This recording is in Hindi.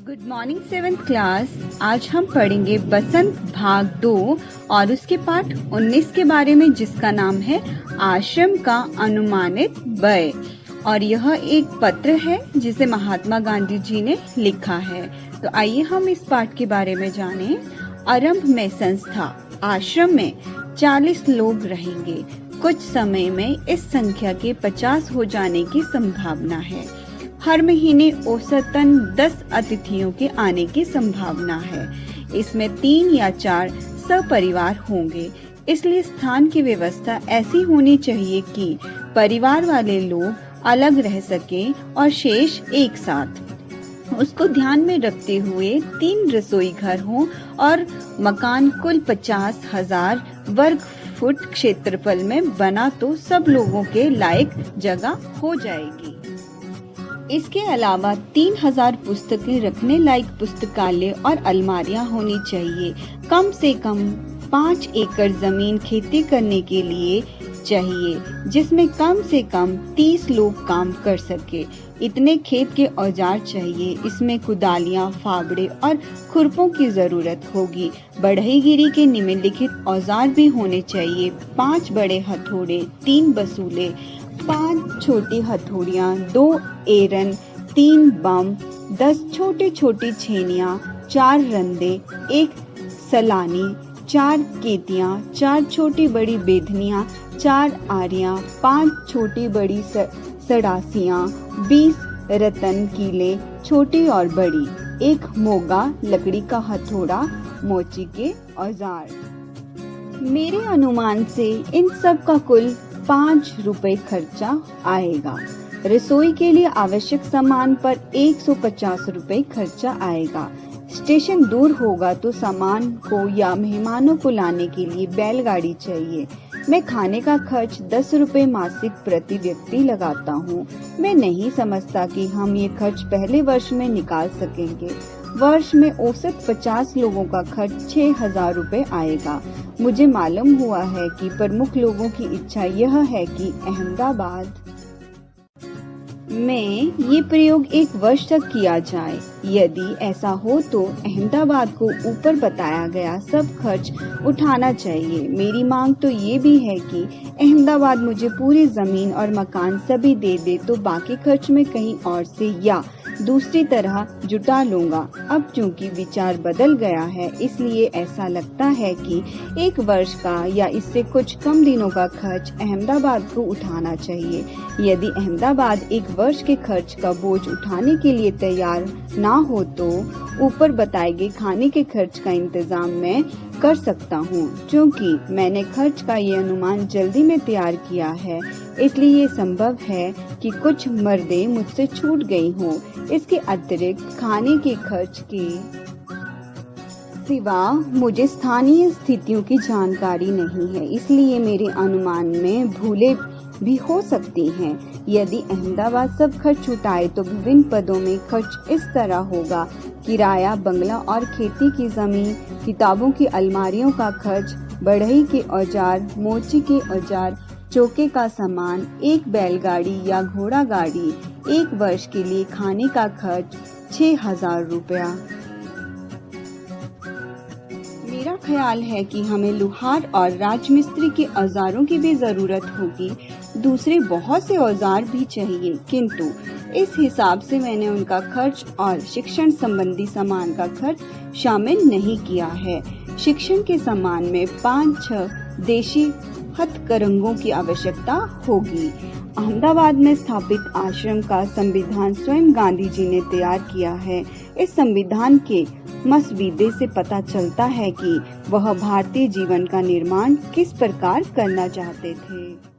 Good morning 7th class. आज हम पढ़ेंगे बसंत भाग 2 और उसके पाठ 19 के बारे में, जिसका नाम है आश्रम का अनुमानित व्यय। और यह एक पत्र है जिसे महात्मा गांधी जी ने लिखा है। तो आइए हम इस पाठ के बारे में जानें। आरंभ में संस्था आश्रम में 40 लोग रहेंगे। कुछ समय में इस संख्या के 50 हो जाने की संभावना है। हर महीने औसतन 10 अतिथियों के आने की संभावना है। इसमें 3 या 4 सपरिवार होंगे, इसलिए स्थान की व्यवस्था ऐसी होनी चाहिए कि परिवार वाले लोग अलग रह सकें और शेष एक साथ। उसको ध्यान में रखते हुए 3 रसोई घर हों और मकान कुल 50,000 वर्ग फुट क्षेत्रफल में बना तो सब लोगों के लायक जगह हो जाएगी। इसके अलावा 3000 पुस्तकें रखने लायक पुस्तकालय और अलमारियां होनी चाहिए। कम से कम 5 एकड़ जमीन खेती करने के लिए चाहिए, जिसमें कम से कम 30 लोग काम कर सके। इतने खेत के औजार चाहिए। इसमें कुदालियां, फावड़े और खुरपों की जरूरत होगी। बढ़ईगिरी के निम्नलिखित औजार भी होने चाहिए: 5 बड़े हथौड़े, 3 बसूले, 5 छोटी हथौड़ियां, 2 एरन, 3 बम, 10 छोटी छोटी छेनियां, 4 रंदे, 1 सलानी, 4 केतियां, 4 छोटी बड़ी बेधनियां, 4 आरियां, 5 छोटी बड़ी सड़ासियां, 20 रतन कीले छोटी और बड़ी, 1 मोगा लकड़ी का हथौड़ा, मोची के औजार। मेरे अनुमान से इन सब का कुल 5 रुपए खर्चा आएगा। रसोई के लिए आवश्यक सामान पर 150 रुपए खर्चा आएगा। स्टेशन दूर होगा तो सामान को या मेहमानों को लाने के लिए बैलगाड़ी चाहिए। मैं खाने का खर्च 10 रुपए मासिक प्रति व्यक्ति लगाता हूँ। मैं नहीं समझता कि हम ये खर्च पहले वर्ष में निकाल सकेंगे। वर्ष में औसत 50 लोगों का खर्च 6000 रुपए आएगा। मुझे मालूम हुआ है कि प्रमुख लोगों की इच्छा यह है कि अहमदाबाद में ये प्रयोग 1 वर्ष तक किया जाए। यदि ऐसा हो तो अहमदाबाद को ऊपर बताया गया सब खर्च उठाना चाहिए। मेरी मांग तो ये भी है कि अहमदाबाद मुझे पूरी जमीन और मकान सभी दे दे, तो बाकी खर्च में कहीं और से या दूसरी तरह जुटा लूंगा। अब चूंकि विचार बदल गया है, इसलिए ऐसा लगता है कि 1 वर्ष का या इससे कुछ कम दिनों का खर्च अहमदाबाद को उठाना चाहिए। यदि अहमदाबाद 1 वर्ष के खर्च का बोझ उठाने के लिए तैयार ना हो तो ऊपर बताए गए खाने के खर्च का इंतजाम मैं कर सकता हूँ। क्योंकि मैंने खर्च का ये अनुमान जल्दी में तैयार किया है, इसलिए ये संभव है कि कुछ मर्दें मुझसे छूट गई हों। इसके अतिरिक्त खाने के खर्च के सिवा मुझे स्थानीय स्थितियों की जानकारी नहीं है, इसलिए मेरे अनुमान में भूले भी हो सकती हैं। यदि अहमदाबाद सब खर्च उठाए तो विभिन्न पदों में खर्च इस तरह होगा: किराया, बंगला और खेती की जमीन, किताबों की अलमारियों का खर्च, बढ़ई के औजार, मोची के औजार, चौके का सामान, 1 बैलगाड़ी या घोड़ा गाड़ी, 1 वर्ष के लिए खाने का खर्च 6000 रुपया। मेरा ख्याल है कि हमें लोहार और राजमिस्त्री के औजारों की भी जरूरत होगी। दूसरे बहुत से औजार भी चाहिए, किंतु इस हिसाब से मैंने उनका खर्च और शिक्षण संबंधी सामान का खर्च शामिल नहीं किया है। शिक्षण के सामान में 5-6 देशी हथकरघों की आवश्यकता होगी। अहमदाबाद में स्थापित आश्रम का संविधान स्वयं गांधी जी ने तैयार किया है। इस संविधान के मसवीदे से पता चलता है कि वह भारतीय जीवन का निर्माण किस प्रकार करना चाहते थे।